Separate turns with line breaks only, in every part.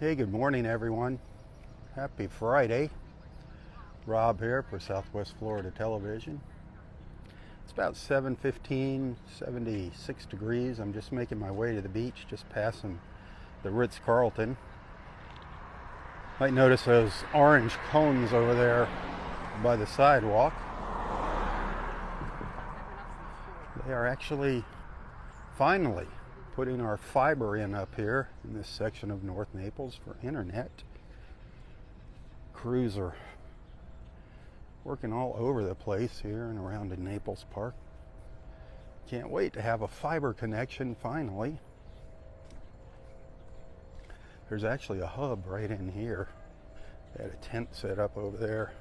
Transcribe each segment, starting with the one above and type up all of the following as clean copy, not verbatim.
Hey, good morning, everyone. Happy Friday. Rob here for Southwest Florida Television. It's about 7:15, 76 degrees. I'm just making my way to the beach, just passing the Ritz-Carlton. Might notice those orange cones over there by the sidewalk. They are actually finally putting our fiber in up here in this section of North Naples for internet. Crews are working all over the place here and around in Naples Park. Can't wait to have a fiber connection finally. There's actually a hub right in here. They had a tent set up over there,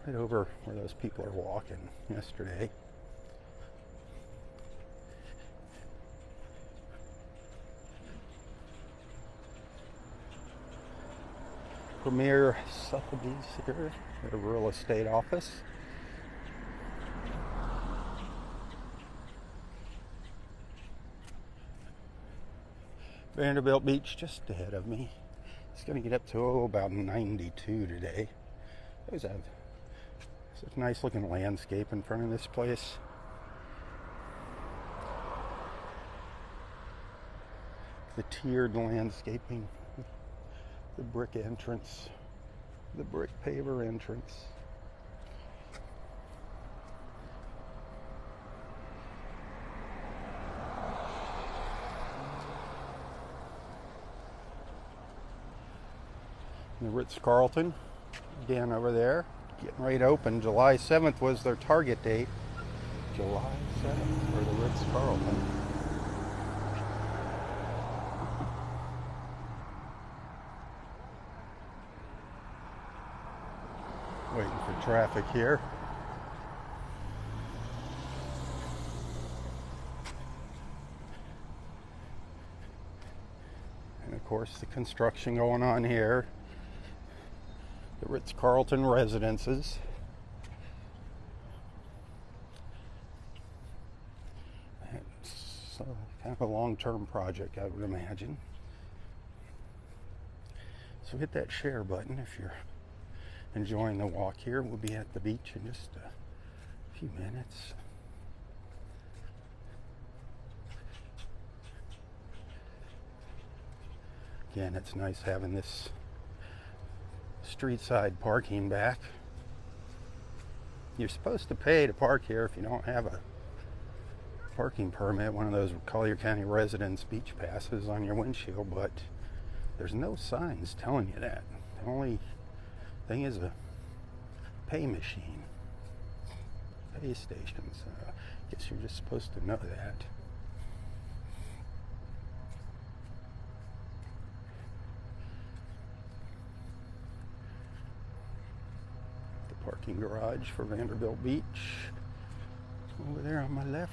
right over where those people are walking yesterday. Premier Sotheby's here, their real estate office. Vanderbilt Beach just ahead of me. It's going to get up to about 92 today. There's such nice looking landscape in front of this place. The tiered landscaping. The brick entrance, the brick paver entrance. The Ritz-Carlton, again over there, getting ready to open. July 7th was their target date. July 7th for the Ritz-Carlton. Waiting for traffic here. And of course the construction going on here. The Ritz-Carlton residences. It's kind of a long-term project, I would imagine. So hit that share button if you're enjoying the walk here. We'll be at the beach in just a few minutes. Again, it's nice having this street side parking back. You're supposed to pay to park here if you don't have a parking permit, one of those Collier County residents beach passes on your windshield, but there's no signs telling you that. The only thing is a pay machine, pay station, so I guess you're just supposed to know that. The parking garage for Vanderbilt Beach, over there on my left.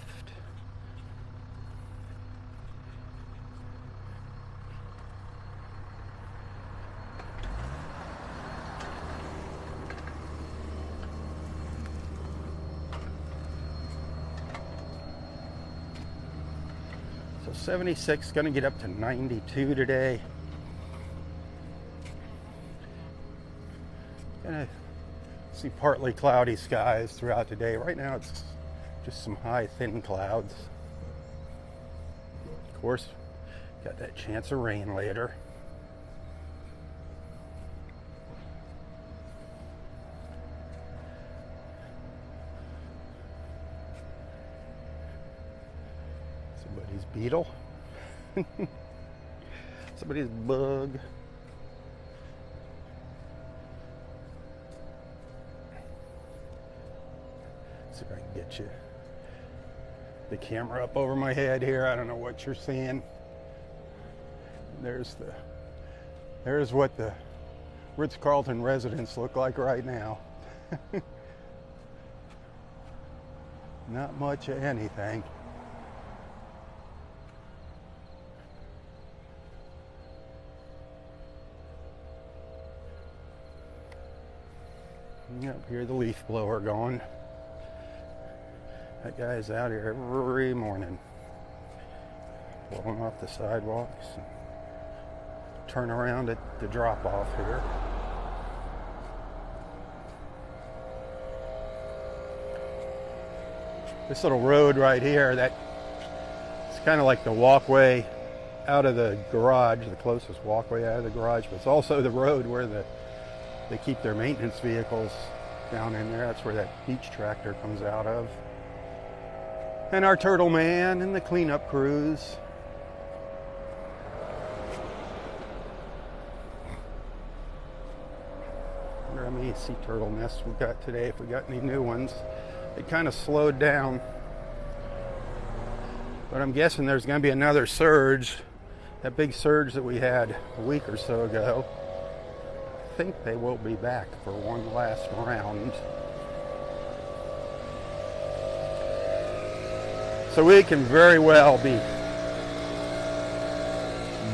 So 76, going to get up to 92 today. Going to see partly cloudy skies throughout the day. Right now it's just some high, thin clouds. Of course, got that chance of rain later. Somebody's beetle. Somebody's bug. See if I can get you the camera up over my head here. I don't know what you're seeing. There's what the Ritz-Carlton residents look like right now. Not much of anything. Yep, hear the leaf blower going. That guy's out here every morning, blowing off the sidewalks and turn around at the drop off here. This little road right here, that it's kind of like the walkway out of the garage, the closest walkway out of the garage, but it's also the road where they keep their maintenance vehicles down in there. That's where that beach tractor comes out of. And our turtle man and the cleanup crews. I wonder how many sea turtle nests we got today, if we got any new ones. It kind of slowed down. But I'm guessing there's going to be another surge. That big surge that we had a week or so ago. I think they will be back for one last round. So we can very well be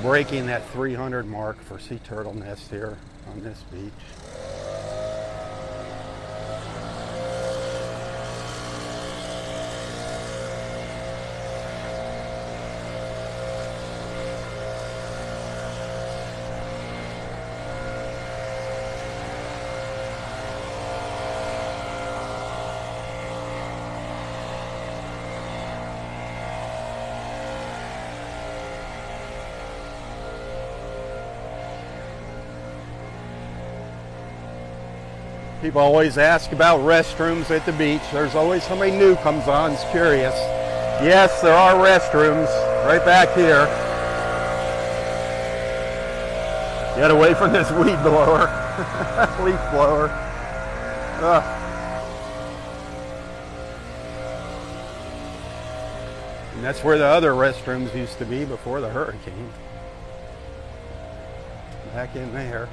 breaking that 300 mark for sea turtle nests here on this beach. People always ask about restrooms at the beach. There's always somebody new comes on, is curious. Yes, there are restrooms right back here. Get away from this weed blower, leaf blower. And that's where the other restrooms used to be before the hurricane. Back in there.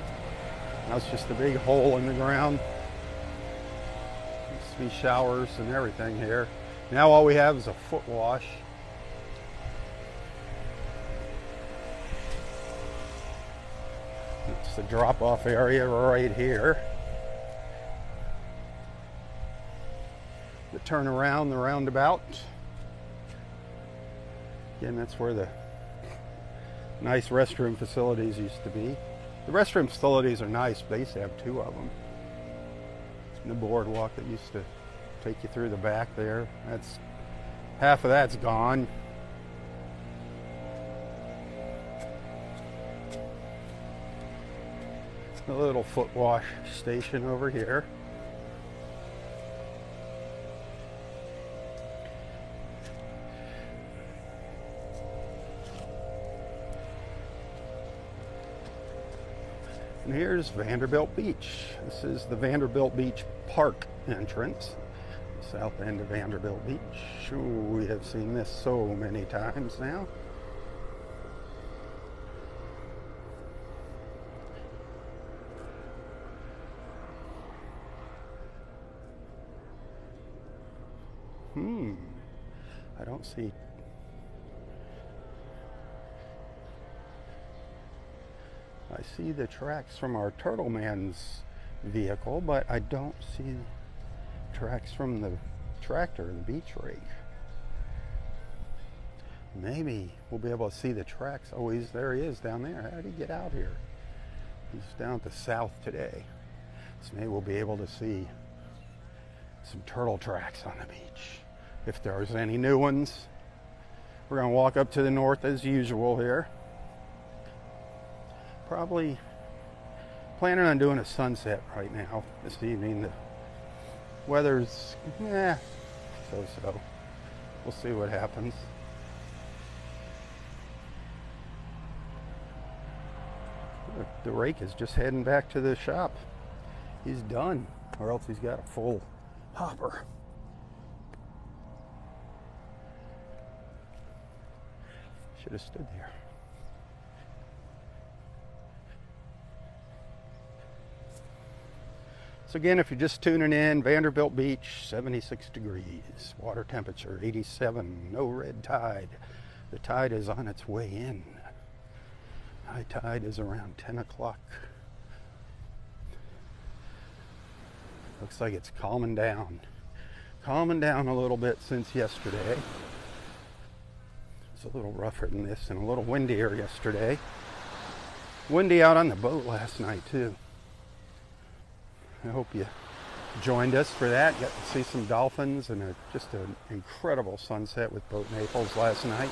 Now it's just a big hole in the ground. Used to be showers and everything here. Now all we have is a foot wash. It's the drop-off area right here. The turnaround, the roundabout. Again, that's where the nice restroom facilities used to be. The restroom facilities are nice, but they used to have two of them. And the boardwalk that used to take you through the back there, that's half of that's gone. A little foot wash station over here. And here's Vanderbilt Beach. This is the Vanderbilt Beach Park entrance. South end of Vanderbilt Beach. Ooh, we have seen this so many times now. I don't see. I see the tracks from our Turtle Man's vehicle, but I don't see tracks from the tractor, the beach rake. Maybe we'll be able to see the tracks. Oh, there he is down there. How did he get out here? He's down at the south today. So maybe we'll be able to see some turtle tracks on the beach. If there's any new ones. We're going to walk up to the north as usual here. Probably planning on doing a sunset right now this evening. The weather's so-so. We'll see what happens. The rake is just heading back to the shop. He's done, or else he's got a full hopper. Should have stood there. So again, if you're just tuning in, Vanderbilt Beach, 76 degrees. Water temperature, 87. No red tide. The tide is on its way in. High tide is around 10 o'clock. Looks like it's calming down. Calming down a little bit since yesterday. It's a little rougher than this and a little windier yesterday. Windy out on the boat last night too. I hope you joined us for that. Got to see some dolphins and just an incredible sunset with Boat Naples last night.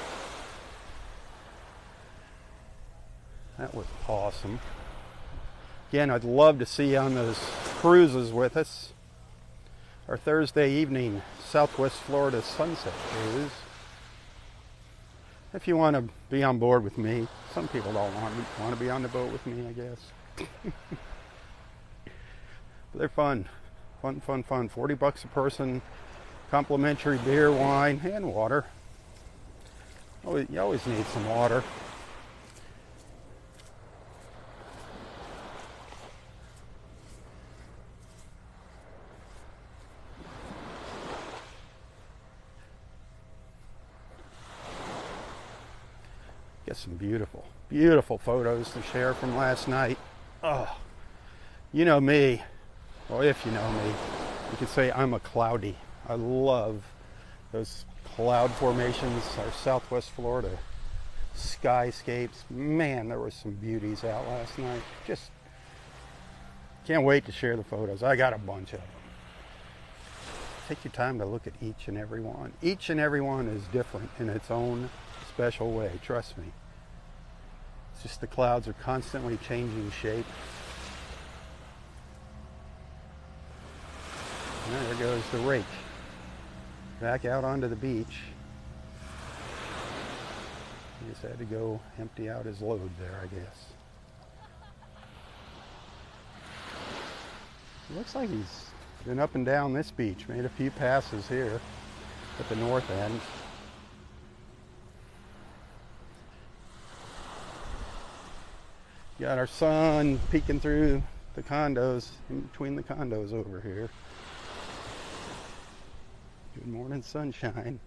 That was awesome. Again, I'd love to see you on those cruises with us. Our Thursday evening Southwest Florida sunset cruise. If you want to be on board with me, some people don't want to be on the boat with me, I guess. But they're fun. Fun. 40 bucks a person, complimentary beer, wine, and water. You always need some water. Get some beautiful photos to share from last night. Oh, you know me. Well, if you know me, you could say I'm a cloudy. I love those cloud formations, our Southwest Florida skyscapes. Man, there were some beauties out last night. Just can't wait to share the photos. I got a bunch of them. Take your time to look at each and every one. Each and every one is different in its own special way, trust me. It's just the clouds are constantly changing shape. And there goes the rake. Back out onto the beach. He just had to go empty out his load there, I guess. It looks like he's been up and down this beach, made a few passes here at the north end. Got our sun peeking through the condos, in between the condos over here. Good morning, sunshine.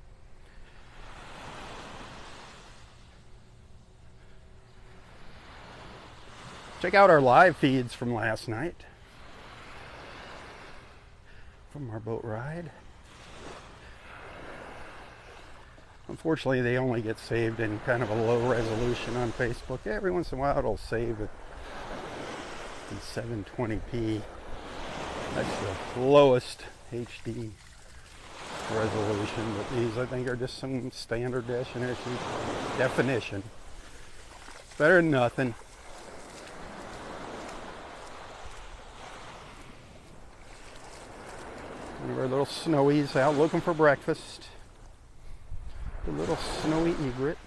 Check out our live feeds from last night, from our boat ride. Unfortunately, they only get saved in kind of a low resolution on Facebook. Every once in a while, it'll save it in 720p. That's the lowest HD resolution, but these, I think, are just some standard definition. Better than nothing. One of our little snowies out looking for breakfast. The little snowy egret.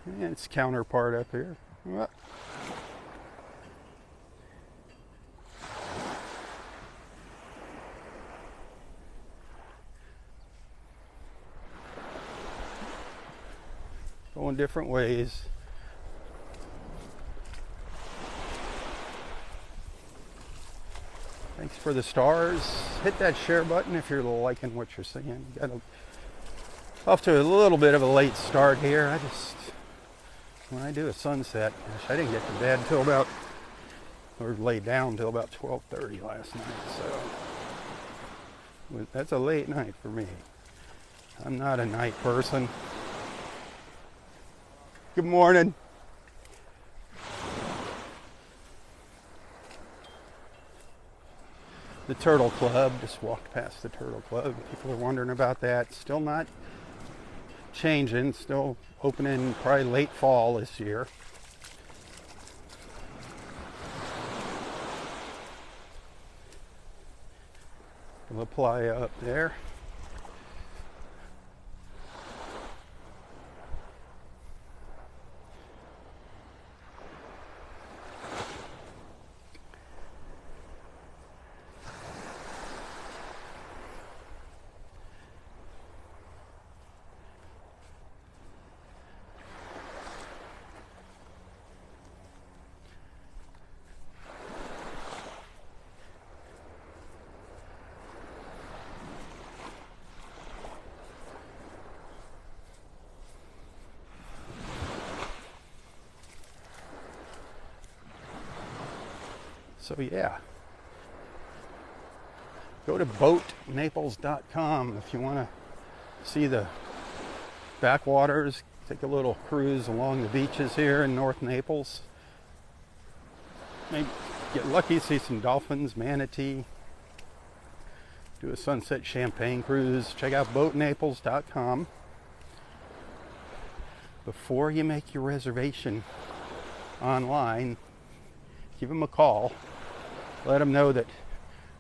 And its counterpart up here. What? Going different ways. Thanks for the stars. Hit that share button if you're liking what you're seeing. Got off to a little bit of a late start here. When I do a sunset, gosh, I didn't get to bed till about, or lay down till about 12:30 last night. So that's a late night for me. I'm not a night person. Good morning. The Turtle Club, just walked past the Turtle Club. People are wondering about that. Still not changing, still opening probably late fall this year. La Playa up there. So yeah, Go to boatnaples.com if you want to see the backwaters. Take a little cruise along the beaches here in North Naples. Maybe get lucky, see some dolphins, manatee. Do a sunset champagne cruise. Check out boatnaples.com. Before you make your reservation online, give them a call. Let them know that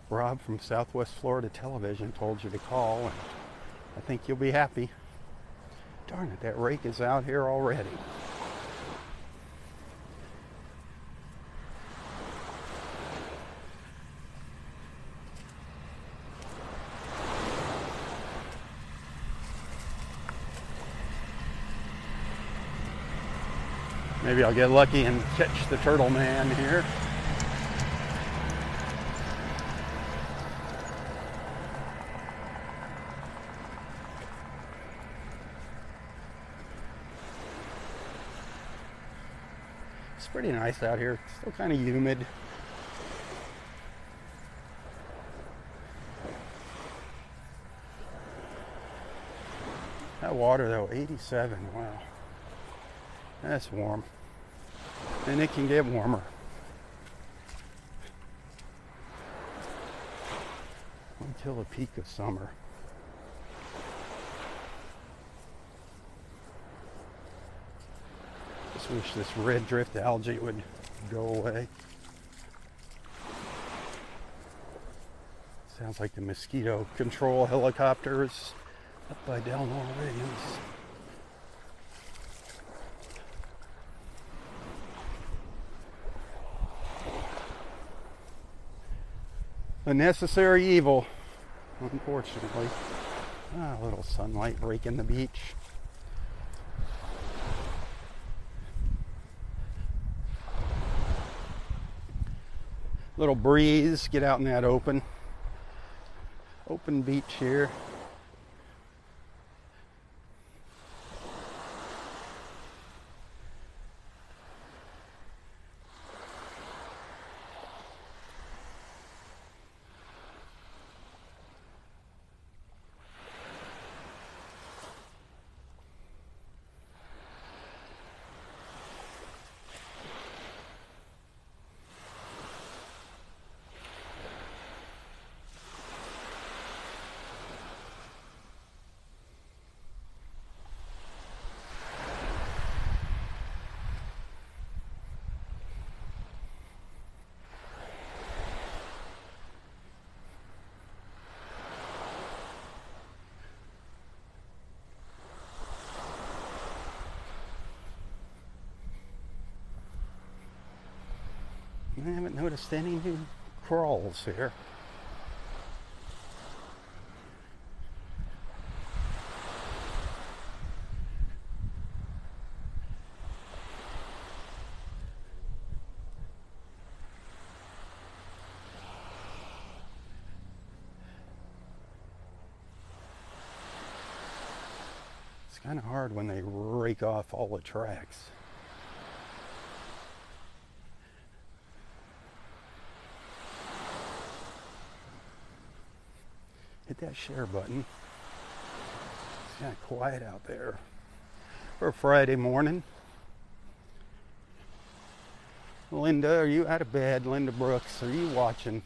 Rob from Southwest Florida Television told you to call, and I think you'll be happy. Darn it, that rake is out here already. Maybe I'll get lucky and catch the turtle man here. It's pretty nice out here. It's still kind of humid. That water though, 87, wow. That's warm. And it can get warmer. Until the peak of summer. Just wish this red drift algae would go away. Sounds like the mosquito control helicopters up by Delmar Williams. A necessary evil, unfortunately. A little sunlight breaking the beach. Little breeze, get out in that open beach here. I haven't noticed any new crawls here. It's kind of hard when they rake off all the tracks. Hit that share button. It's kind of quiet out there for Friday morning. Linda, are you out of bed? Linda Brooks, are you watching?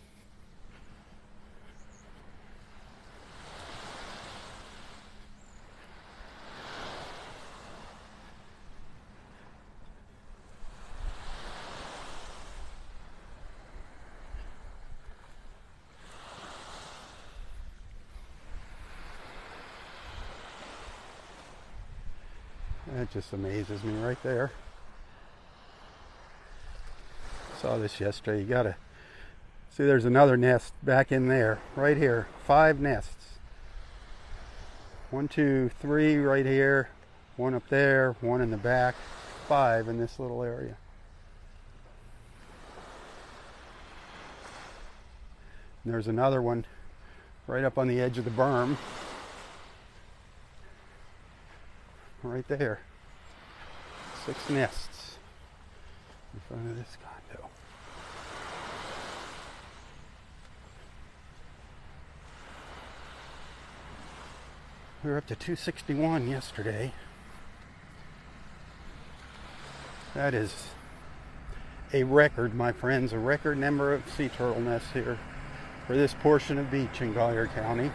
That just amazes me right there. Saw this yesterday. You gotta see there's another nest back in there, right here. 5 nests. 1, 2, 3 right here, 1 up there, 1 in the back, 5 in this little area. And there's another one right up on the edge of the berm. Right there. 6 nests in front of this condo. We were up to 261 yesterday. That is a record, my friends, a record number of sea turtle nests here for this portion of beach in Collier County.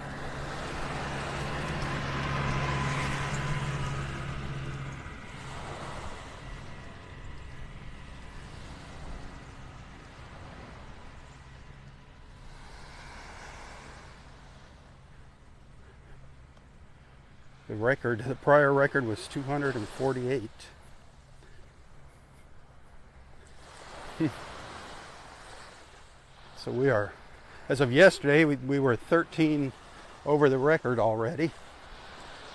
The prior record was 248. So we are, as of yesterday, we were 13 over the record already.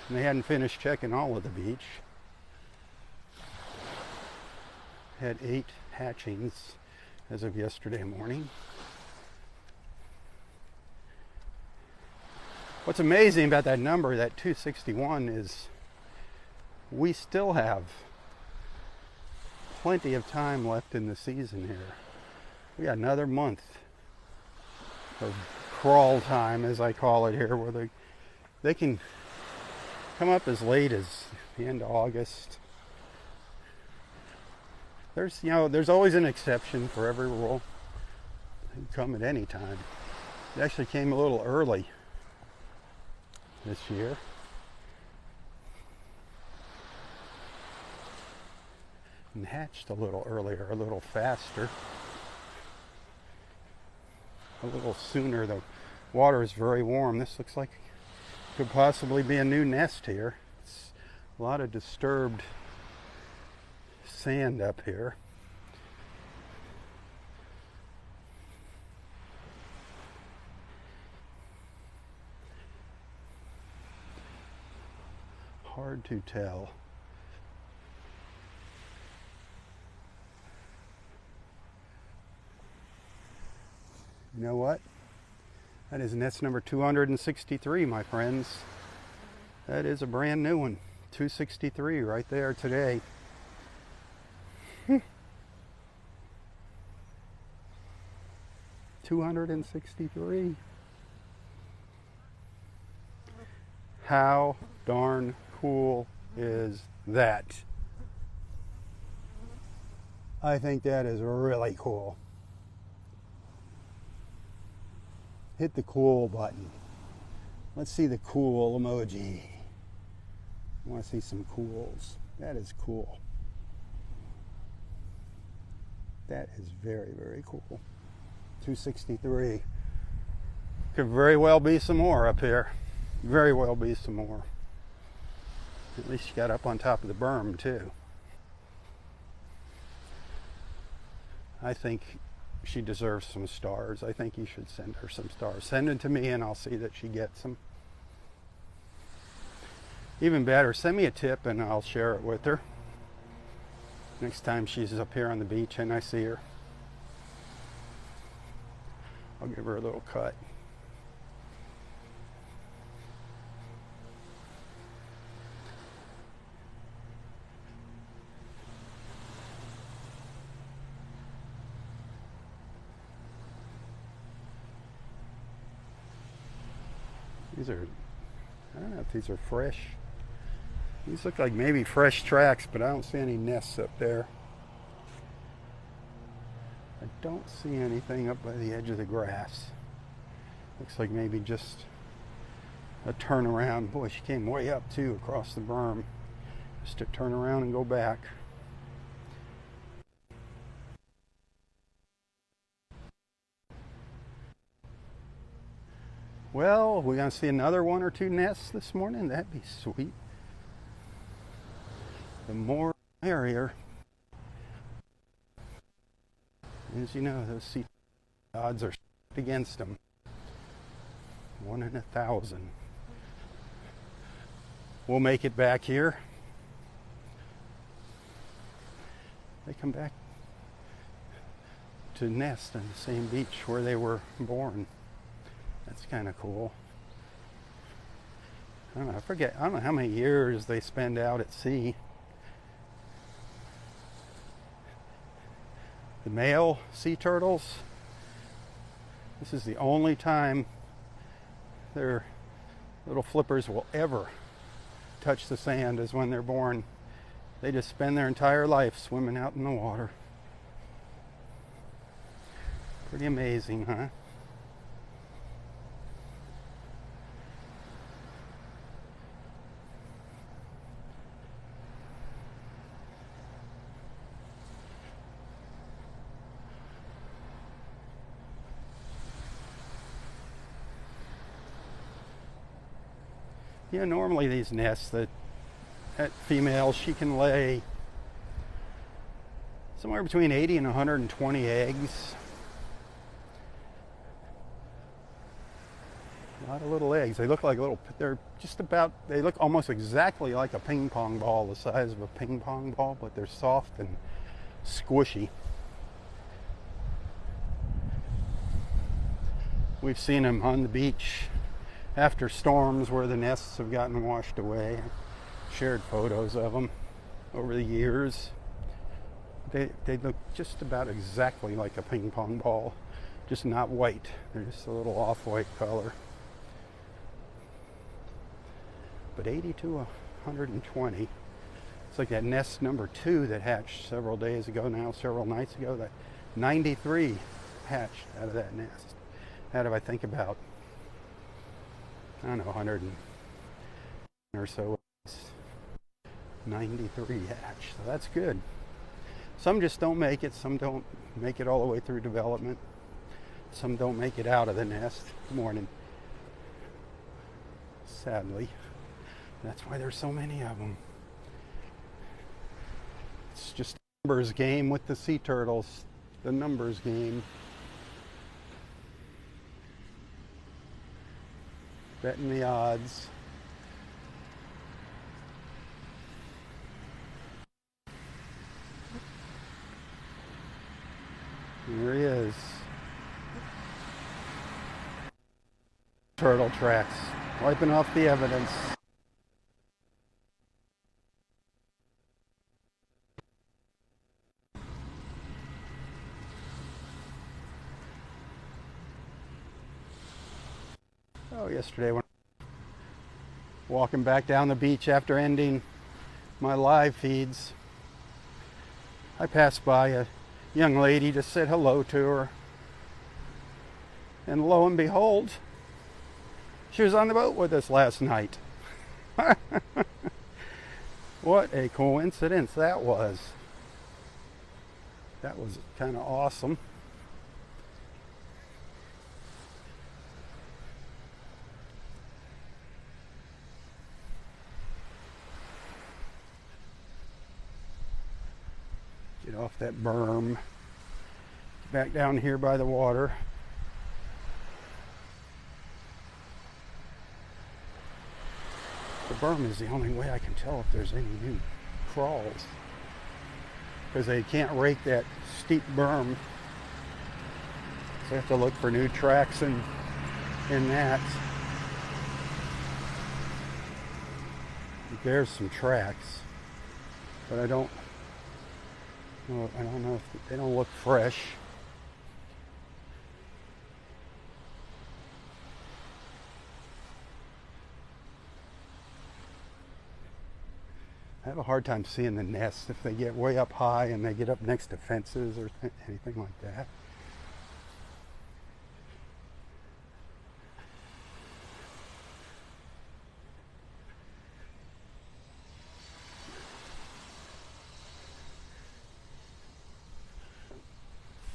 And they hadn't finished checking all of the beach. Had 8 hatchings as of yesterday morning. What's amazing about that number, that 261, is we still have plenty of time left in the season here. We got another month of crawl time, as I call it here, where they can come up as late as the end of August. There's always an exception for every rule. They can come at any time. It actually came a little early this year. And hatched a little earlier, a little faster, a little sooner. The water is very warm. This looks like it could possibly be a new nest here. It's a lot of disturbed sand up here. Hard to tell. You know what? That is nest number 263, my friends. That is a brand new one. 263 right there today. 263. How darn cool is that? I think that is really cool. Hit the cool button. Let's see the cool emoji. I want to see some cools. That is cool. That is very, very cool. 263. Could very well be some more up here. Very well be some more. At least you got up on top of the berm too. I think she deserves some stars. I think you should send her some stars. Send them to me and I'll see that she gets them. Even better, send me a tip and I'll share it with her. Next time she's up here on the beach and I see her, I'll give her a little cut. These are, I don't know if these are fresh. These look like maybe fresh tracks, but I don't see any nests up there. I don't see anything up by the edge of the grass. Looks like maybe just a turnaround. Boy, she came way up too across the berm. Just to turn around and go back. Well, we're going to see another 1 or 2 nests this morning. That'd be sweet. The more the merrier. As you know, those sea odds are against them. 1 in 1,000. We'll make it back here. They come back to nest on the same beach where they were born. That's kind of cool. I don't know, I don't know how many years they spend out at sea. The male sea turtles, this is the only time they're little flippers will ever touch the sand is when they're born. They just spend their entire life swimming out in the water. Pretty amazing, huh? Yeah, normally these nests, that female, she can lay somewhere between 80 and 120 eggs. A lot of little eggs. They look like they're just about, they look almost exactly like a ping pong ball, the size of a ping pong ball, but they're soft and squishy. We've seen them on the beach after storms where the nests have gotten washed away. I've shared photos of them over the years. They look just about exactly like a ping pong ball, just not white. They're just a little off-white color. But 80 to 120. It's like that nest number 2 that hatched several days ago now, several nights ago. That 93 hatched out of that nest. Out of, I think, about, I don't know, 100 or so. 93 hatch, so that's good. Some just don't make it. Some don't make it all the way through development. Some don't make it out of the nest. Morning. Sadly, that's why there's so many of them. It's just a numbers game with the sea turtles. The numbers game. Betting the odds. There he is. Turtle tracks. Wiping off the evidence. Oh, yesterday when walking back down the beach after ending my live feeds, I passed by a young lady, just said hello to her, and lo and behold, she was on the boat with us last night. What a coincidence that was. That was kind of awesome. Get off that berm. Get back down here by the water. The berm is the only way I can tell if there's any new crawls, because they can't rake that steep berm. So I have to look for new tracks in that. There's some tracks, but I don't know if they don't look fresh. I have a hard time seeing the nests if they get way up high and they get up next to fences or anything like that.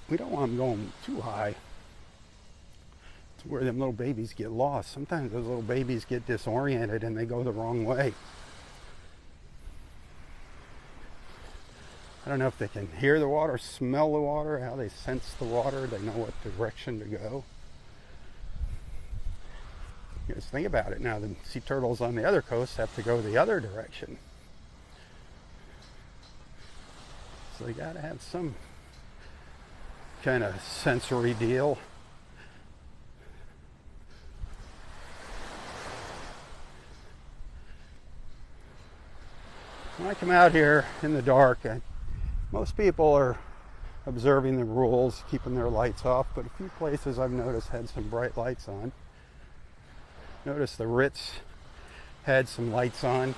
We don't want them going too high to where them little babies get lost. Sometimes those little babies get disoriented and they go the wrong way. I don't know if they can hear the water, smell the water, how they sense the water, they know what direction to go. Just think about it now, the sea turtles on the other coast have to go the other direction. So they gotta have some kind of sensory deal. When I come out here in the dark, most people are observing the rules, keeping their lights off, but a few places I've noticed had some bright lights on. Notice the Ritz had some lights on.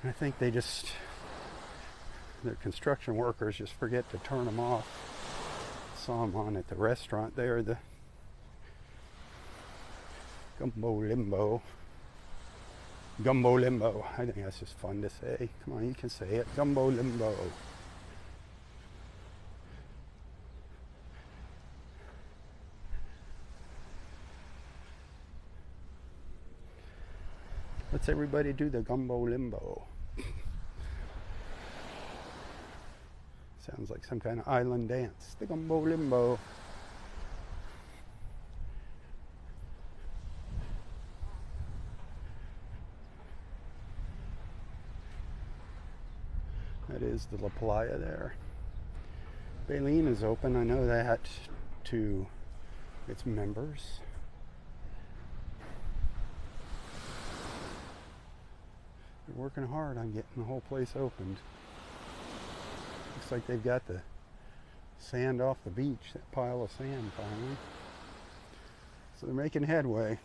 I think their construction workers just forget to turn them off. Saw them on at the restaurant there, the Gumbo Limbo. Gumbo Limbo. I think that's just fun to say. Come on, you can say it. Gumbo Limbo. Let's everybody do the Gumbo Limbo. Sounds like some kind of island dance. The Gumbo Limbo. That is the La Playa there. Baleen is open. I know that to its members. They're working hard on getting the whole place opened. Looks like they've got the sand off the beach, that pile of sand finally. So they're making headway.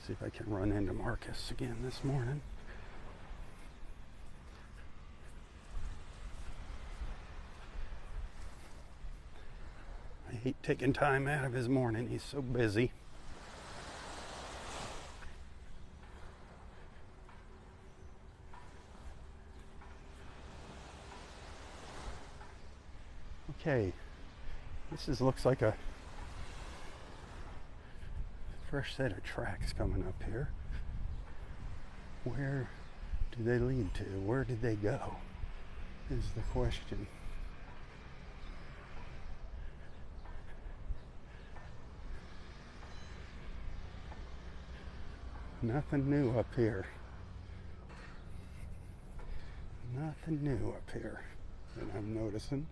See if I can run into Marcus again this morning. I hate taking time out of his morning. He's so busy. Okay, looks like a fresh set of tracks coming up here. Where do they lead to? Where did they go? Is the question. Nothing new up here. Nothing new up here that I'm noticing.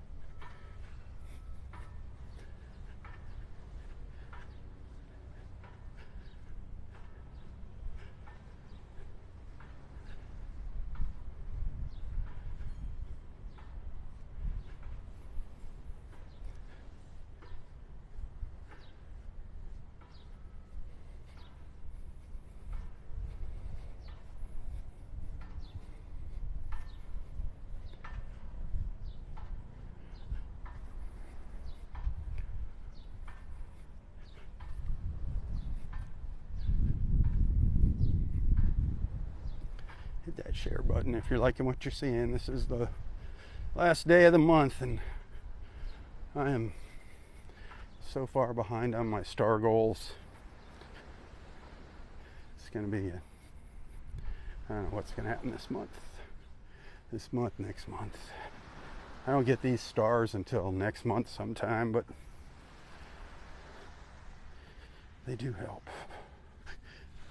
Hit that share button if you're liking what you're seeing. This is the last day of the month and I am so far behind on my star goals. It's going to be I don't know what's going to happen this month, next month. I don't get these stars until next month sometime, but they do help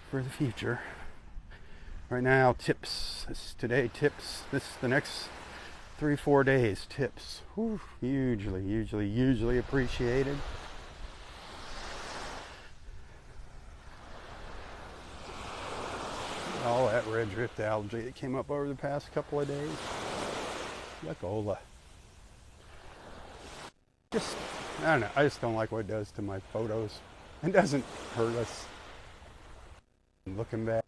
for the future. Right now, tips. Today, tips. The next 3-4 days, tips. Whew, usually appreciated. All that red drift algae that came up over the past couple of days. Yuckola. I don't know. I just don't like what it does to my photos. It doesn't hurt us. Looking back.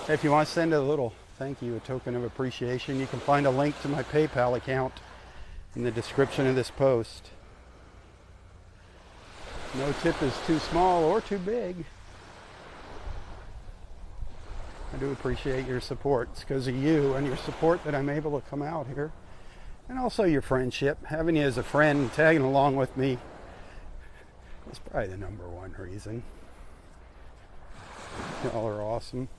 If you want to send a little thank you, a token of appreciation, you can find a link to my PayPal account in the description of this post. No tip is too small or too big. I do appreciate your support. It's because of you and your support that I'm able to come out here. And also your friendship. Having you as a friend, tagging along with me, is probably the number one reason. Y'all are awesome.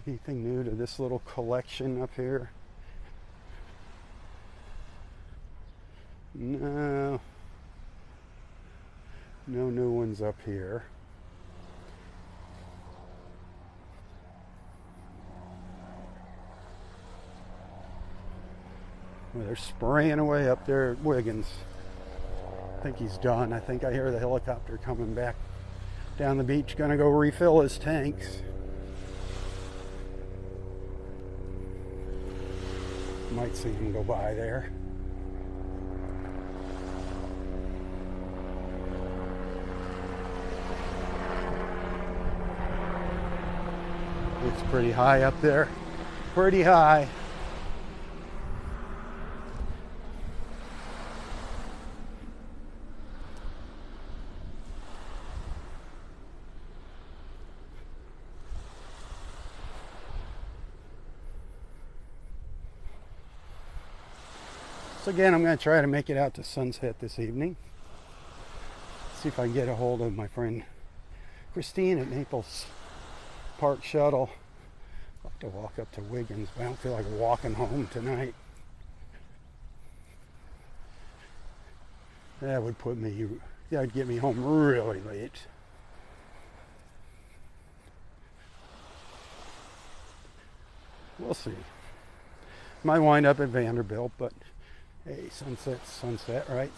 Anything new to this little collection up here? No. No new ones up here. Well, they're spraying away up there at Wiggins. I think he's done. I think I hear the helicopter coming back down the beach, gonna go refill his tanks. Might see him go by there. Looks pretty high up there. Pretty high. So again, I'm going to try to make it out to Sunset this evening. See if I can get a hold of my friend Christine at Naples Park Shuttle. I'll have to walk up to Wiggins, but I don't feel like walking home tonight. That would put me, that would get me home really late. We'll see. Might wind up at Vanderbilt, but hey, sunset's sunset, right?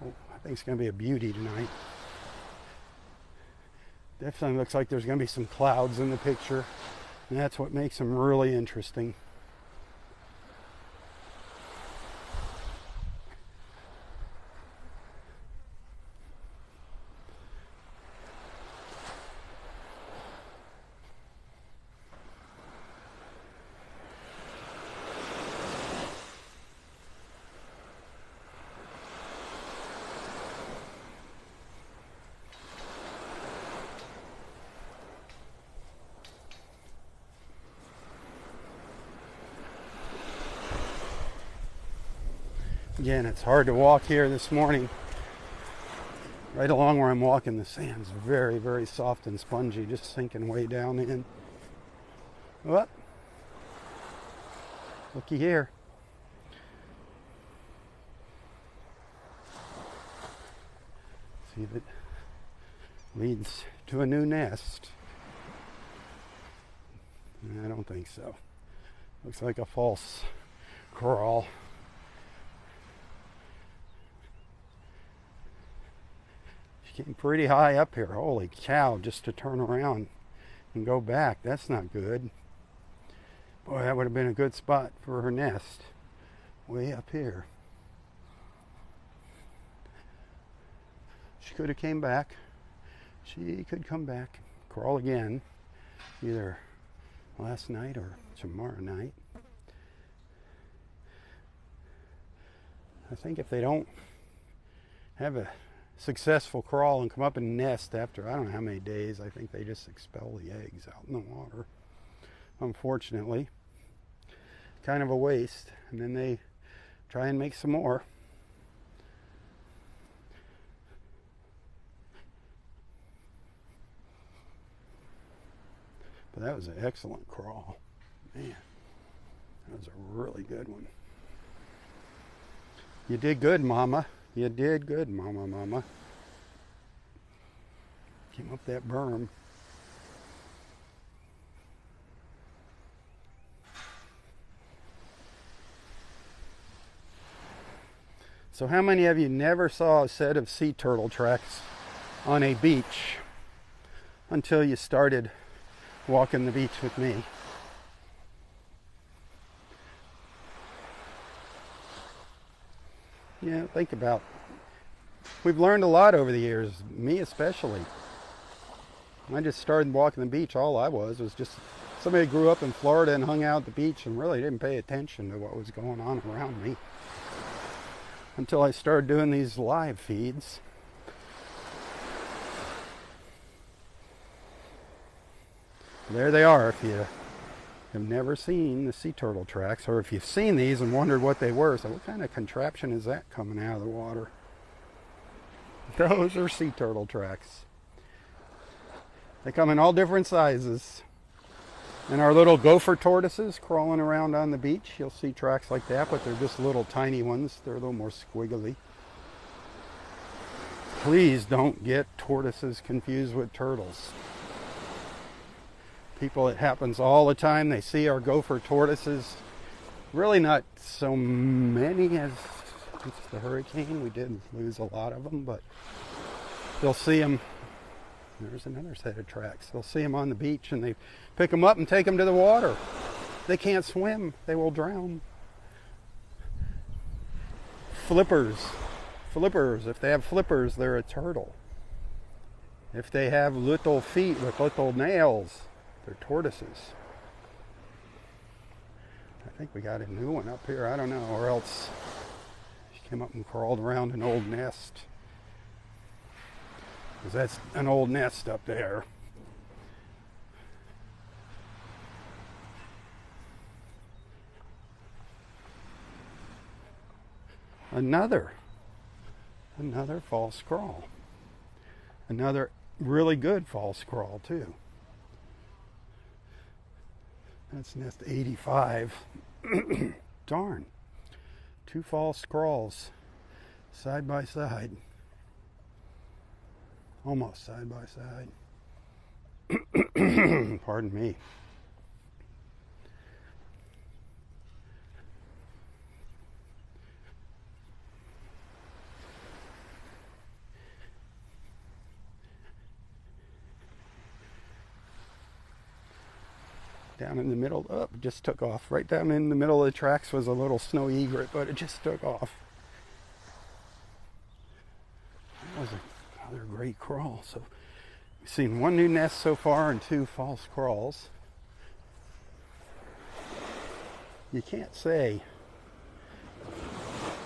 Oh, I think it's going to be a beauty tonight. Definitely looks like there's going to be some clouds in the picture, and that's what makes them really interesting. Again, it's hard to walk here this morning. Right along where I'm walking, the sand's very, very soft and spongy, just sinking way down in. What? Looky here. See if it leads to a new nest. I don't think so. Looks like a false crawl. Getting pretty high up here. Holy cow, just to turn around and go back. That's not good. Boy, that would have been a good spot for her nest. Way up here. She could have came back. She could come back. Crawl again. Either last night or tomorrow night. I think if they don't have a successful crawl and come up and nest after I don't know how many days, I think they just expel the eggs out in the water. Unfortunately, kind of a waste, and then they try and make some more. But that was an excellent crawl. Man, that was a really good one. You did good, Mama. You did good, Mama. Came up that berm. So how many of you never saw a set of sea turtle tracks on a beach until you started walking the beach with me? Yeah, think about it. We've learned a lot over the years, me especially. When I just started walking the beach, all I was just somebody who grew up in Florida and hung out at the beach and really didn't pay attention to what was going on around me. Until I started doing these live feeds. There they are if you have never seen the sea turtle tracks, or if you've seen these and wondered what they were. So what kind of contraption is that coming out of the water? Those are sea turtle tracks. They come in all different sizes. And our little gopher tortoises crawling around on the beach. You'll see tracks like that, but they're just little tiny ones. They're a little more squiggly. Please don't get tortoises confused with turtles. People, it happens all the time. They see our gopher tortoises. Really not so many as since the hurricane. We did lose a lot of them, but they'll see them. There's another set of tracks. They'll see them on the beach and they pick them up and take them to the water. They can't swim. They will drown. Flippers. Flippers. If they have flippers, they're a turtle. If they have little feet with little nails, they're tortoises. I think we got a new one up here. I don't know. Or else she came up and crawled around an old nest. Because that's an old nest up there. Another false crawl. Another really good false crawl too. That's nest 85. Darn. 2 false crawls side by side. Almost side by side. Pardon me. Down in the middle, oh, it just took off. Right down in the middle of the tracks was a little snow egret, but it just took off. That was another great crawl. So we've seen 1 new nest so far and 2 false crawls. You can't say,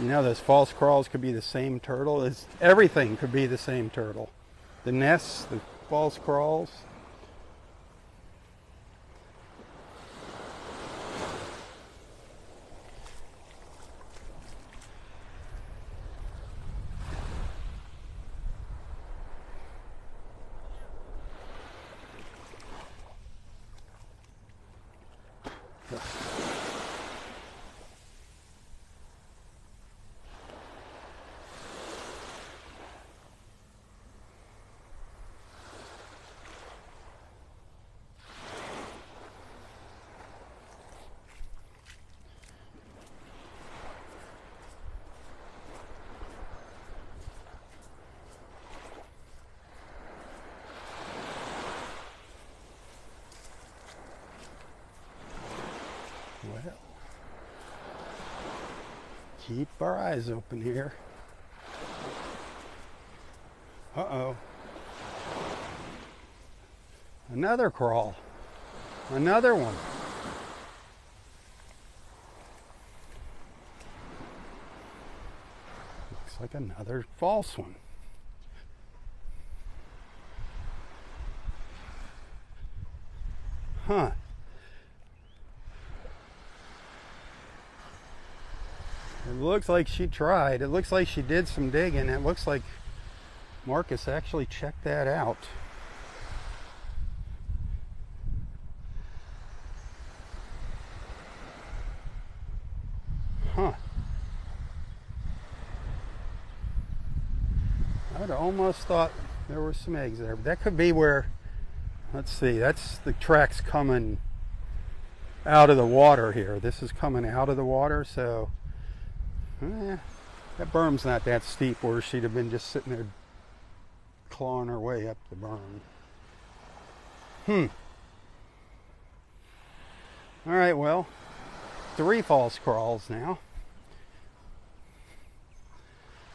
you know, those false crawls could be the same turtle. Everything could be the same turtle. The nests, the false crawls. Well, keep our eyes open here. Uh-oh. Another crawl. Another one. Looks like another false one. Huh. It looks like she tried. It looks like she did some digging. It looks like Marcus actually checked that out. Huh. I'd almost thought there were some eggs there. But that could be where, let's see, that's the tracks coming out of the water here. This is coming out of the water, so that berm's not that steep where she'd have been just sitting there clawing her way up the berm. All right, well, 3 false crawls now.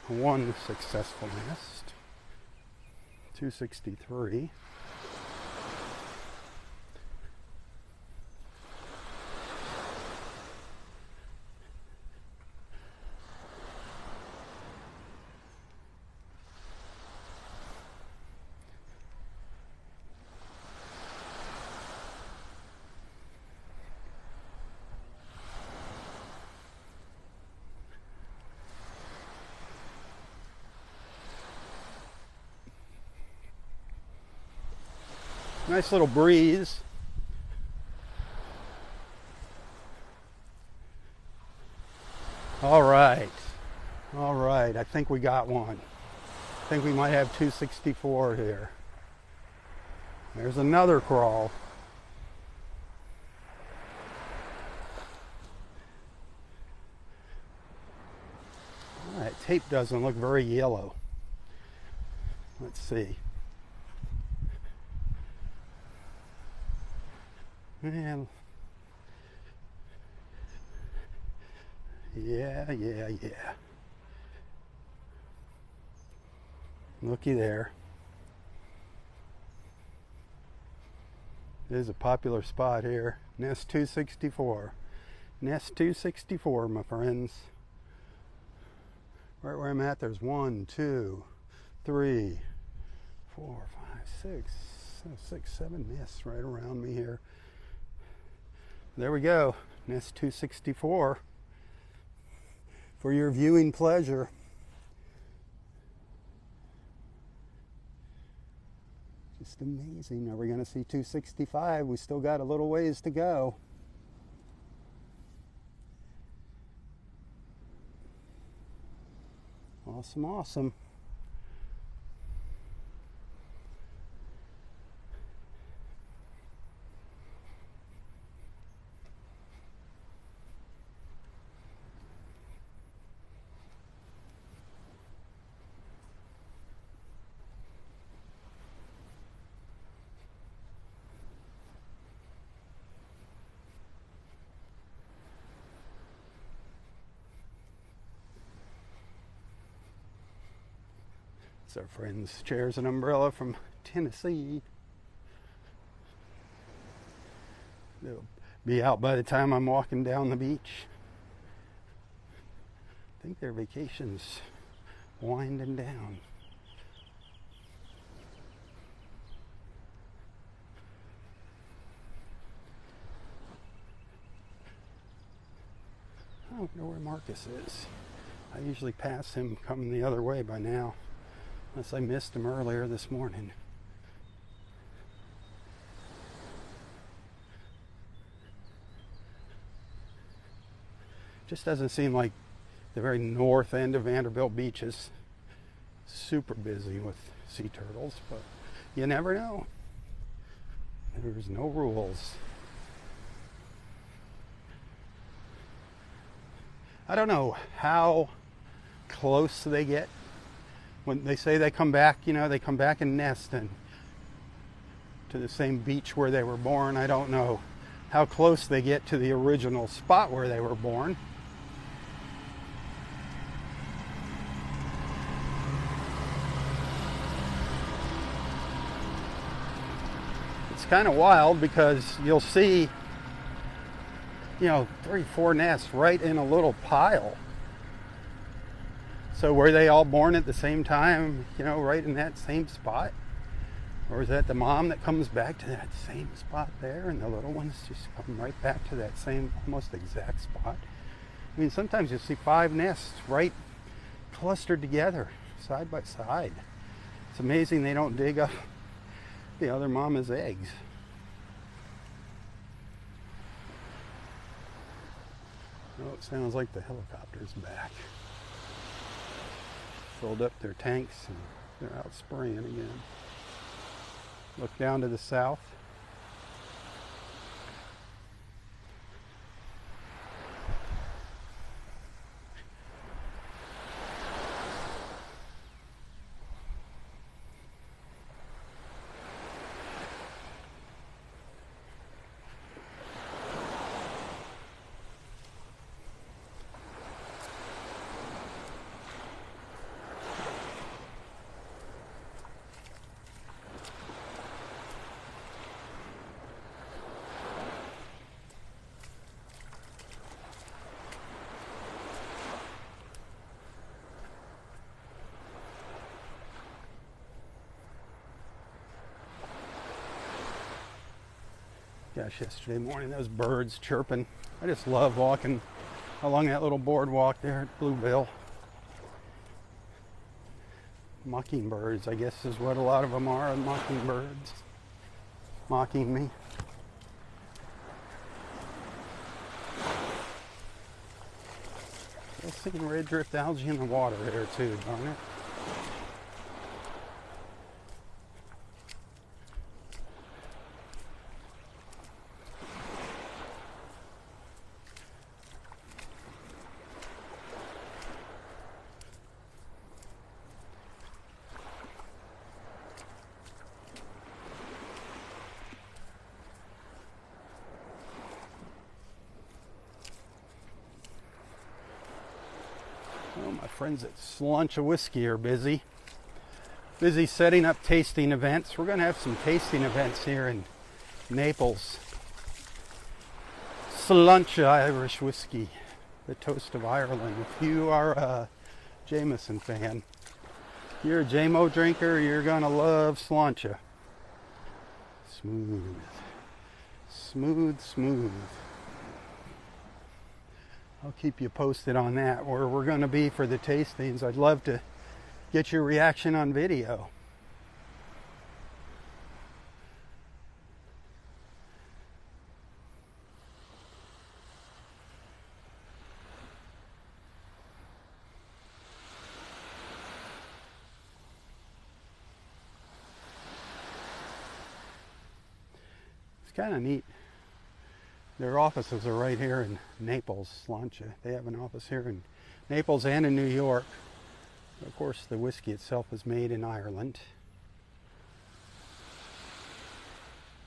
1 successful nest. 263. Nice little breeze. All right. All right. I think we got one. I think we might have 264 here. There's another crawl. All right. Tape doesn't look very yellow. Let's see. And yeah. Looky there. It is a popular spot here. Nest 264. Nest 264, my friends. Right where I'm at, there's 1, 2, 3, 4, 5, 6, 7 nests right around me here. There we go. Nest 264 for your viewing pleasure. Just amazing. Are we going to see 265? We still got a little ways to go. Awesome, awesome. It's our friends Chairs and Umbrella from Tennessee. They'll be out by the time I'm walking down the beach. I think their vacation's winding down. I don't know where Marcus is. I usually pass him coming the other way by now, unless I missed him earlier this morning. Just doesn't seem like the very north end of Vanderbilt Beach is super busy with sea turtles, but you never know. There's no rules. I don't know how close they get. When they say they come back, you know, they come back and nest and to the same beach where they were born. I don't know how close they get to the original spot where they were born. It's kind of wild because you'll see, you know, 3, 4 nests right in a little pile. So were they all born at the same time, you know, right in that same spot? Or is that the mom that comes back to that same spot there and the little ones just come right back to that same almost exact spot? I mean, sometimes you'll see 5 nests right clustered together, side by side. It's amazing they don't dig up the other mama's eggs. Oh, it sounds like the helicopter's back. Filled up their tanks and they're out spraying again. Look down to the south. Gosh, yesterday morning, those birds chirping. I just love walking along that little boardwalk there at Bluebell. Mockingbirds, I guess, is what a lot of them are, mockingbirds. Mocking me. Still seeing red drift algae in the water there too, darn it. Well, my friends at Sluncha Whiskey are busy setting up tasting events. We're going to have some tasting events here in Naples. Sluncha Irish Whiskey, the toast of Ireland. If you are a Jameson fan, if you're a JMO drinker, you're going to love Sluncha. Smooth. Smooth, smooth. I'll keep you posted on that, where we're going to be for the tastings. I'd love to get your reaction on video. It's kind of neat. Their offices are right here in Naples, Sluncha. They have an office here in Naples and in New York. Of course, the whiskey itself is made in Ireland.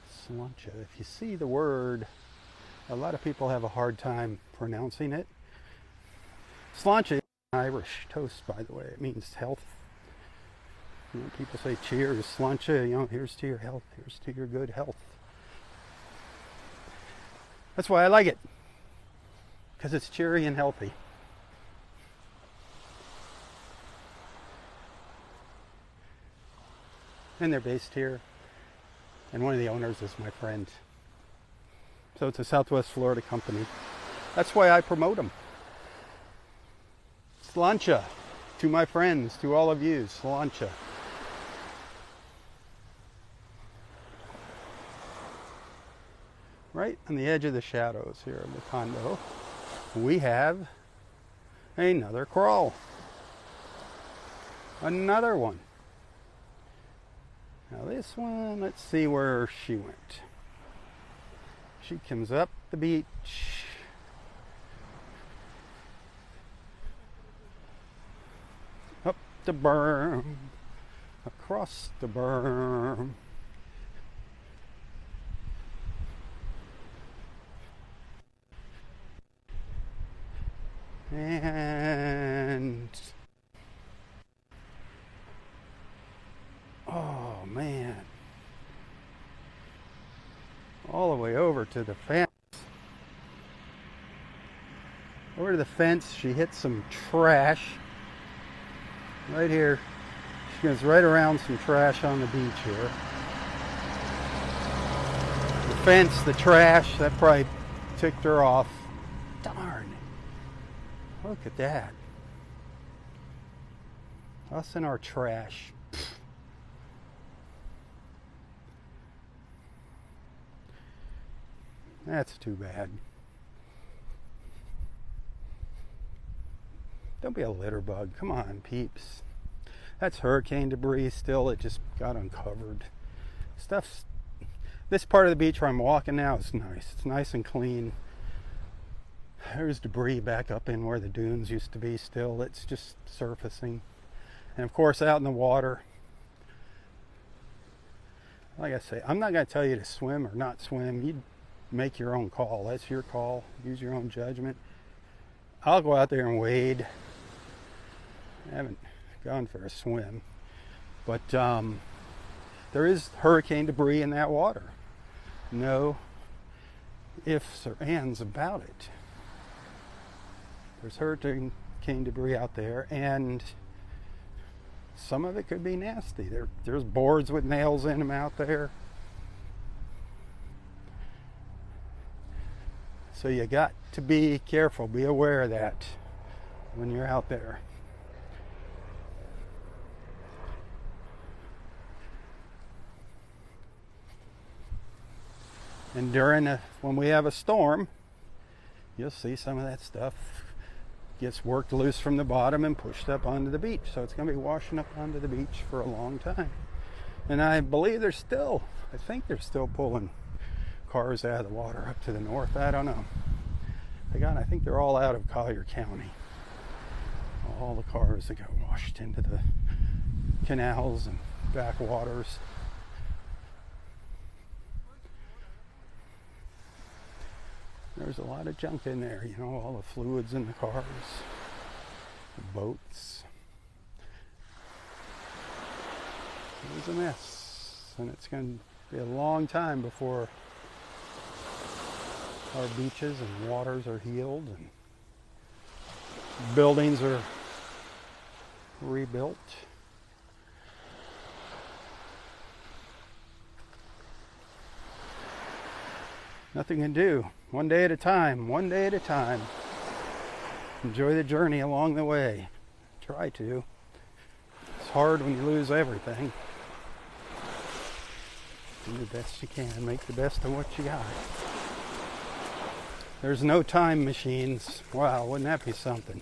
Sluncha. If you see the word, a lot of people have a hard time pronouncing it. Sluncha is an Irish toast, by the way. It means health. You know, people say cheers, Sluncha. You know, here's to your health. Here's to your good health. That's why I like it, because it's cheery and healthy. And they're based here, and one of the owners is my friend. So it's a Southwest Florida company. That's why I promote them. Sluncha, to my friends, to all of you, Sluncha. Right on the edge of the shadows here of the condo, we have another crawl. Another one. Now this one, let's see where she went. She comes up the beach. Up the berm. Across the berm. And oh man, all the way over to the fence. Over to the fence, she hits some trash. Right here, she goes right around some trash on the beach here. The fence, the trash, that probably ticked her off. Darn. Look at that. Us and our trash. That's too bad. Don't be a litter bug. Come on, peeps. That's hurricane debris still. It just got uncovered. This part of the beach where I'm walking now is nice. It's nice and clean. There's debris back up in where the dunes used to be still. It's just surfacing. And of course out in the water, like I say, I'm not going to tell you to swim or not swim. You make your own call. That's your call. Use your own judgment. I'll go out there and wade. I haven't gone for a swim. But there is hurricane debris in that water. No ifs or ands about it. There's hurricane debris out there, and some of it could be nasty. There's boards with nails in them out there. So you got to be careful, be aware of that when you're out there. And when we have a storm, you'll see some of that stuff gets worked loose from the bottom and pushed up onto the beach. So it's going to be washing up onto the beach for a long time. And I believe I think they're still pulling cars out of the water up to the north. I don't know. I think they're all out of Collier County. All the cars that got washed into the canals and backwaters. There's a lot of junk in there, you know, all the fluids in the cars, the boats. It was a mess, and it's going to be a long time before our beaches and waters are healed and buildings are rebuilt. Nothing can do. One day at a time, one day at a time. Enjoy the journey along the way. Try to. It's hard when you lose everything. Do the best you can. Make the best of what you got. There's no time machines. Wow, wouldn't that be something?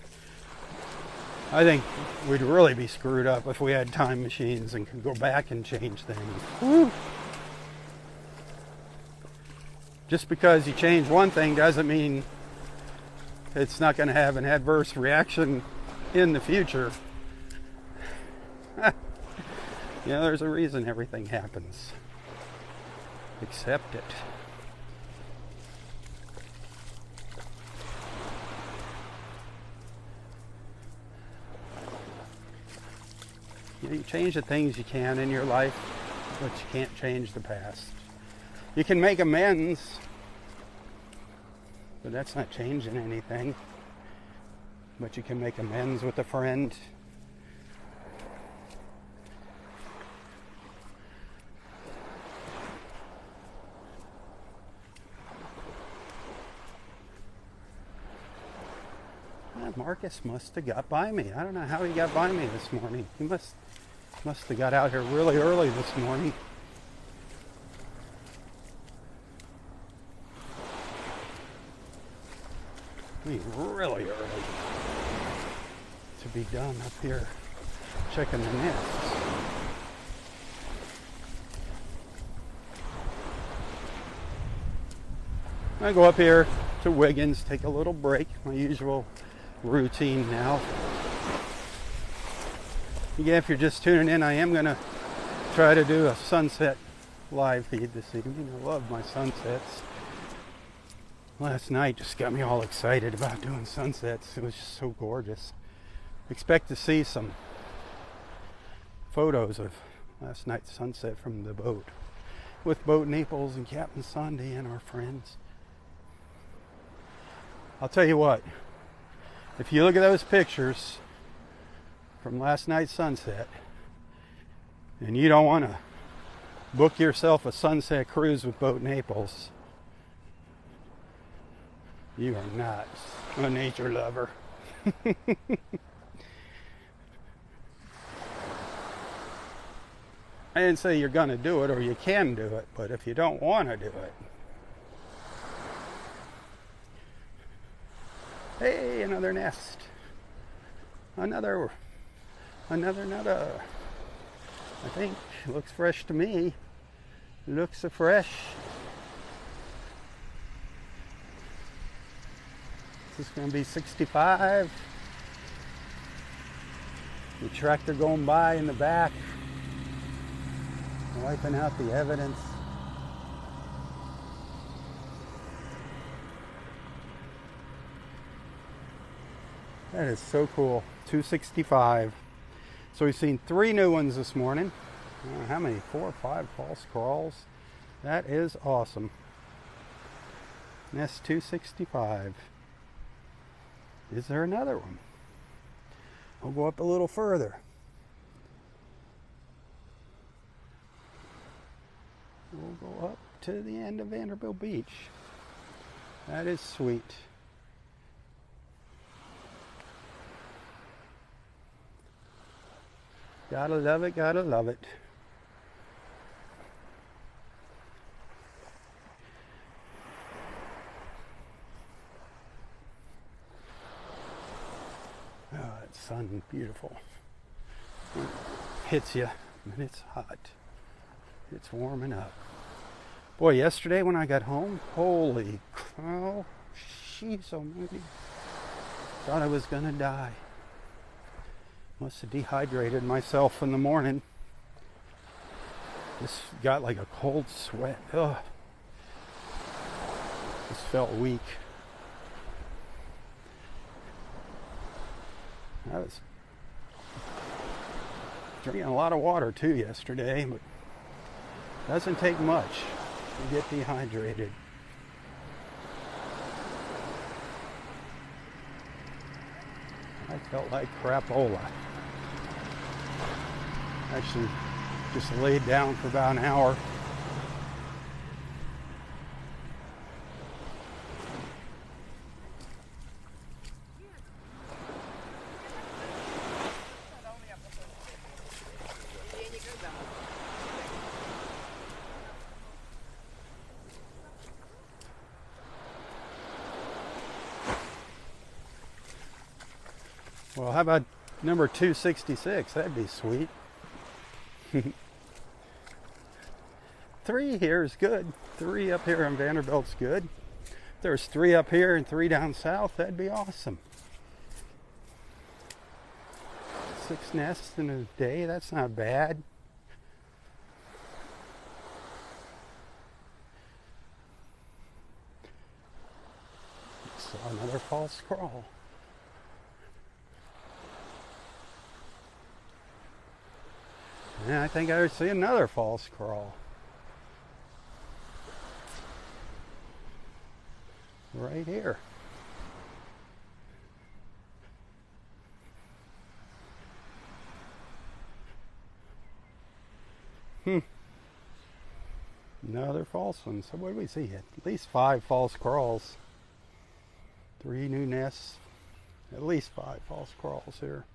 I think we'd really be screwed up if we had time machines and could go back and change things. Woo! Just because you change one thing doesn't mean it's not going to have an adverse reaction in the future. Yeah, there's a reason everything happens. Accept it. You change the things you can in your life, but you can't change the past. You can make amends, but that's not changing anything. But you can make amends with a friend. Marcus must have got by me. I don't know how he got by me this morning. He must have got out here really early this morning. I mean, really early to be done up here checking the nests. I go up here to Wiggins, take a little break, my usual routine now. Again, if you're just tuning in, I am going to try to do a sunset live feed this evening. I love my sunsets. Last night just got me all excited about doing sunsets. It was just so gorgeous. Expect to see some photos of last night's sunset from the boat with Boat Naples and Captain Sunday and our friends. I'll tell you what, if you look at those pictures from last night's sunset and you don't want to book yourself a sunset cruise with Boat Naples, you are not a nature lover. I didn't say you're going to do it or you can do it, but if you don't want to do it. Hey, another nest. Another. I think it looks fresh to me. Looks so fresh. This is going to be 65. The tractor going by in the back, wiping out the evidence. That is so cool. 265. So we've seen 3 new ones this morning. I don't know how many? 4 or 5 false crawls. That is awesome. Nest 265. Is there another one? We'll go up a little further. We'll go up to the end of Vanderbilt Beach. That is sweet. Gotta love it, gotta love it. Oh, that sun, beautiful. When it hits you, and it's hot. It's warming up. Boy, yesterday when I got home, holy cow, she's almighty. Thought I was gonna die. Must have dehydrated myself in the morning. Just got like a cold sweat. Ugh. Just felt weak. I was drinking a lot of water too yesterday, but it doesn't take much to get dehydrated. I felt like crapola. Actually, just laid down for about an hour. Well, how about number 266? That'd be sweet. 3 here is good. 3 up here in Vanderbilt's good. If there's 3 up here and 3 down south, that'd be awesome. 6 nests in a day, that's not bad. Saw another false crawl. Yeah, I think I see another false crawl. Right here. Another false one. So what do we see? At least 5 false crawls. 3 new nests. At least 5 false crawls here.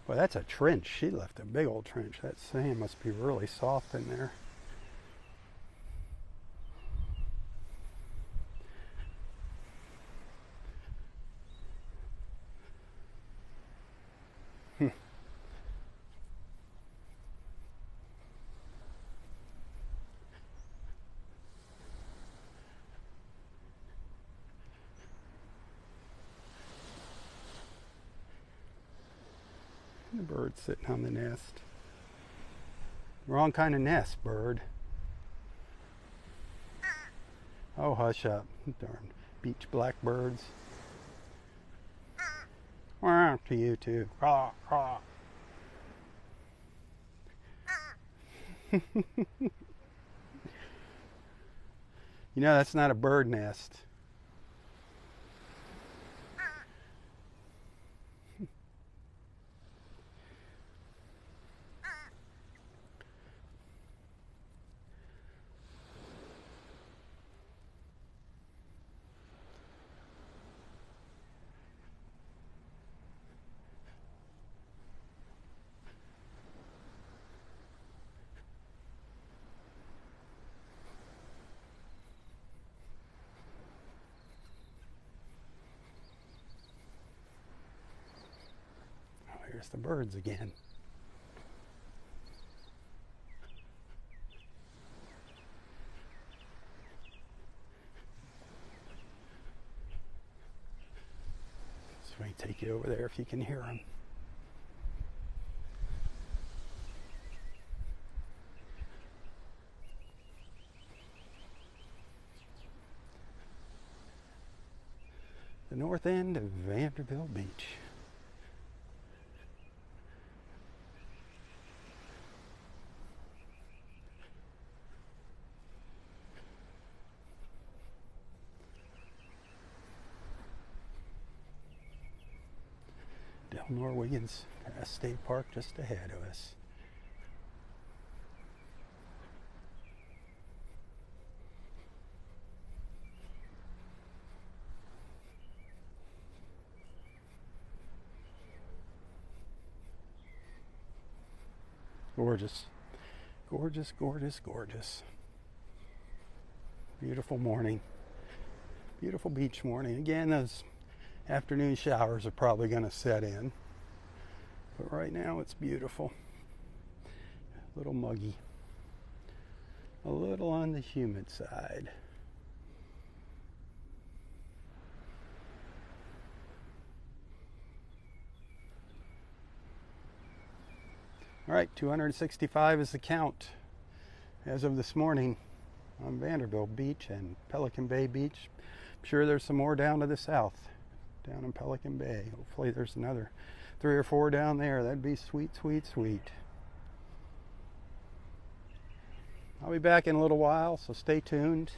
Well, that's a trench. She left a big old trench. That sand must be really soft in there. The bird's sitting on the nest. Wrong kind of nest, bird. Oh, hush up. Darn beach blackbirds. To you too. Caw, caw. You know, that's not a bird nest. Here's the birds again. So I can take you over there if you can hear them. The north end of Vanderbilt Beach. Delnor Wiggins State Park just ahead of us. Gorgeous. Gorgeous, gorgeous, gorgeous. Beautiful morning. Beautiful beach morning. Again, those afternoon showers are probably going to set in. But right now it's beautiful. A little muggy. A little on the humid side. All right, 265 is the count as of this morning on Vanderbilt Beach and Pelican Bay Beach. I'm sure there's some more down to the south, down in Pelican Bay. Hopefully there's another 3 or 4 down there. That'd be sweet, sweet, sweet. I'll be back in a little while, so stay tuned.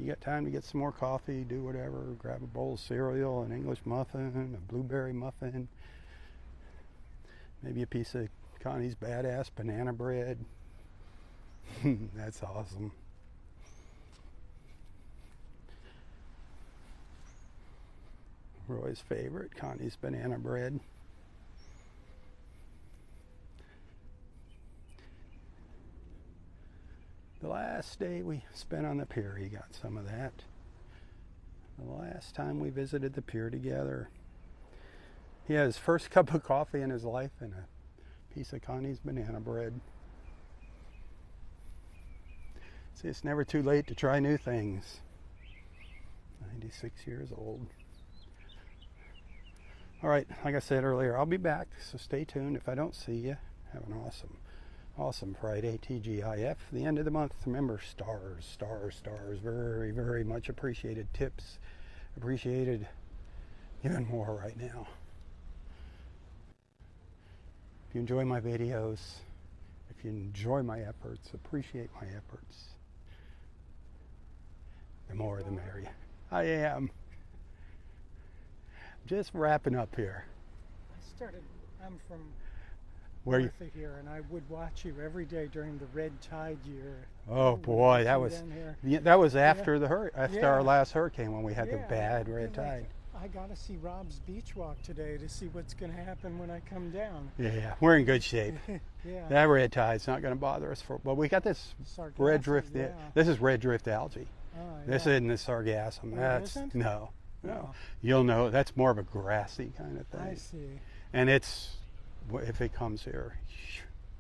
You got time to get some more coffee, do whatever, grab a bowl of cereal, an English muffin, a blueberry muffin, maybe a piece of Connie's Badass banana bread. That's awesome. Roy's favorite, Connie's banana bread. The last day we spent on the pier, he got some of that. The last time we visited the pier together, he had his first cup of coffee in his life and a piece of Connie's banana bread. See, it's never too late to try new things. 96 years old. All right, like I said earlier, I'll be back, so stay tuned. If I don't see you, have an awesome Friday, TGIF. The end of the month, remember, stars. Very, very much appreciated. Tips, appreciated even more right now. If you enjoy my videos, if you enjoy my efforts, appreciate my efforts, the more the merrier. I am. Just wrapping up here.
I'm from
where
north of here, and I would watch you every day during the red tide year.
Oh boy, that was after after our last hurricane when we had the bad red tide.
I got to see Robb's beach walk today to see what's going to happen when I come down.
Yeah, we're in good shape.
Yeah.
That red tide's not going to bother us but we got this red drift.
Yeah.
This is red drift algae.
Oh,
this isn't the sargassum. That's
isn't?
no.
Oh.
You'll know that's more of a grassy kind of thing.
I see.
And it's, if it comes here,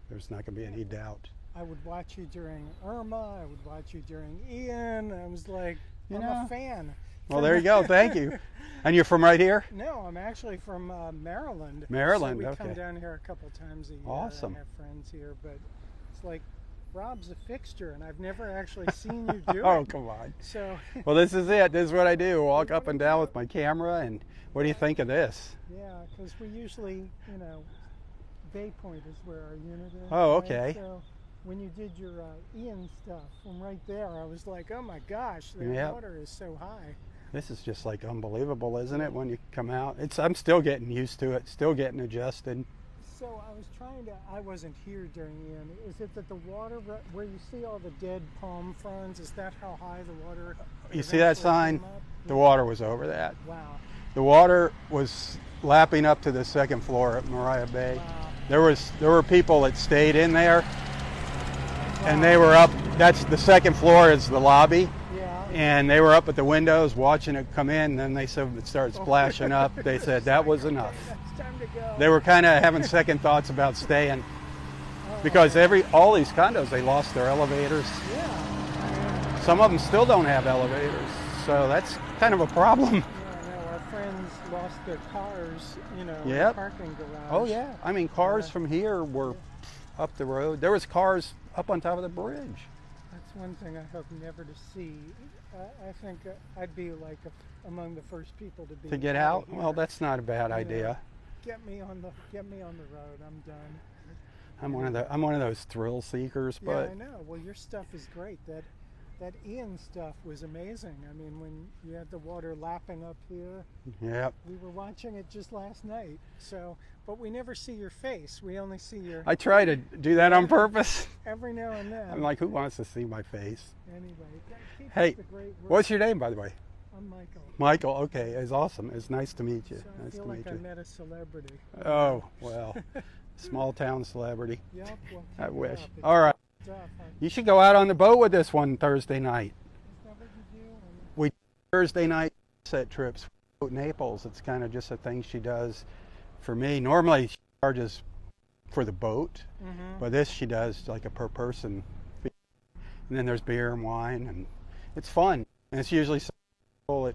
there's not going to be any doubt.
I would watch you during Irma. I would watch you during Ian. I was like, I'm a fan.
Well, there you go. Thank you. And you're from right here?
No, I'm actually from Maryland.
Maryland,
so we
okay.
come down here a couple times a year.
Awesome.
I have friends here, but it's like Robb's a fixture, and I've never actually seen you do it.
Oh, come on.
So.
Well, this is it. This is what I do. Walk up and down with my camera, and what do you think of this?
Yeah, because we usually, Bay Point is where our unit is.
Oh,
right?
okay.
So when you did your Ian stuff from right there, I was like, oh my gosh, the water is so high.
This is just like unbelievable, isn't it, when you come out? I'm still getting used to it, still getting adjusted.
So I wasn't here during Ian. Is it that the water, where you see all the dead palm fronds, is that how high the water?
You see that sign? The water was over that.
Wow.
The water was lapping up to the second floor at Mariah Bay. Wow. There were people that stayed in there, and they were up. That's the second floor is the lobby. And they were up at the windows watching it come in, and then they said it started splashing up. They said that was enough. They were kind of having second thoughts about staying because all these condos, they lost their elevators. Some of them still don't have elevators, so that's kind of a problem.
Yeah, no, our friends lost their cars, in the parking garage.
Oh yeah, I mean cars from here were up the road. There was cars up on top of the bridge.
That's one thing I hope never to see. I think I'd be like among the first people to
get out. Well, that's not a bad idea.
Get me on the road. I'm done.
I'm one of those thrill seekers, but
yeah, I know. Well, your stuff is great. That Ian stuff was amazing. I mean, when you had the water lapping up here.
Yeah.
We were watching it just last night. So, but we never see your face. We only see your.
I try to do that on purpose.
Every now and then.
I'm like, who wants to see my face?
Anyway.
Hey, what's your name, by the way?
I'm Michael.
Michael, okay, it's awesome. It's nice to meet you.
So I feel like I met a celebrity.
Oh, well, small town celebrity.
Yep, well,
I wish. All right. You should go out on the boat with this one Thursday night.
Is that what you do?
We Thursday night set trips to Naples. It's kind of just a thing she does for me. Normally, charges for the boat, but this she does like a per person fee. And then there's beer and wine, and it's fun. And it's usually at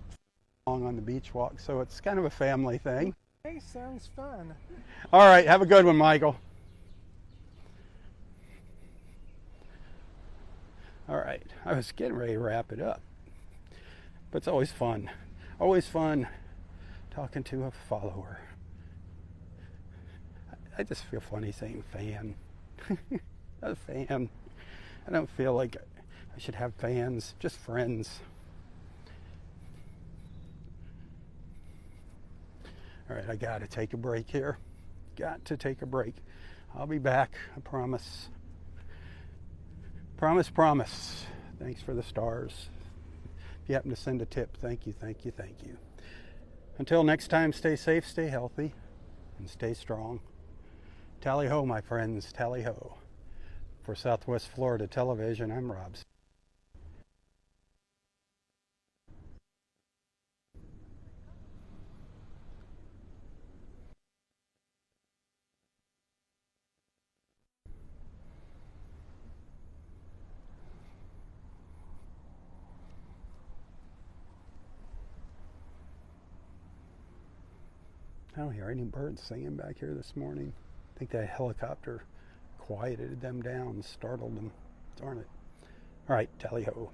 on the beach walk, so it's kind of a family thing.
Hey, sounds fun.
All right, have a good one, Michael. All right, I was getting ready to wrap it up, but it's always fun talking to a follower. I just feel funny saying fan. A fan. I don't feel like I should have fans, just friends. All right, I got to take a break here. Got to take a break. I'll be back, I promise. Promise. Thanks for the stars. If you happen to send a tip, thank you. Until next time, stay safe, stay healthy, and stay strong. Tally ho, my friends, tally ho. For Southwest Florida Television, I'm Robb. I don't hear any birds singing back here this morning. I think that helicopter quieted them down, startled them. Darn it. All right, tally ho.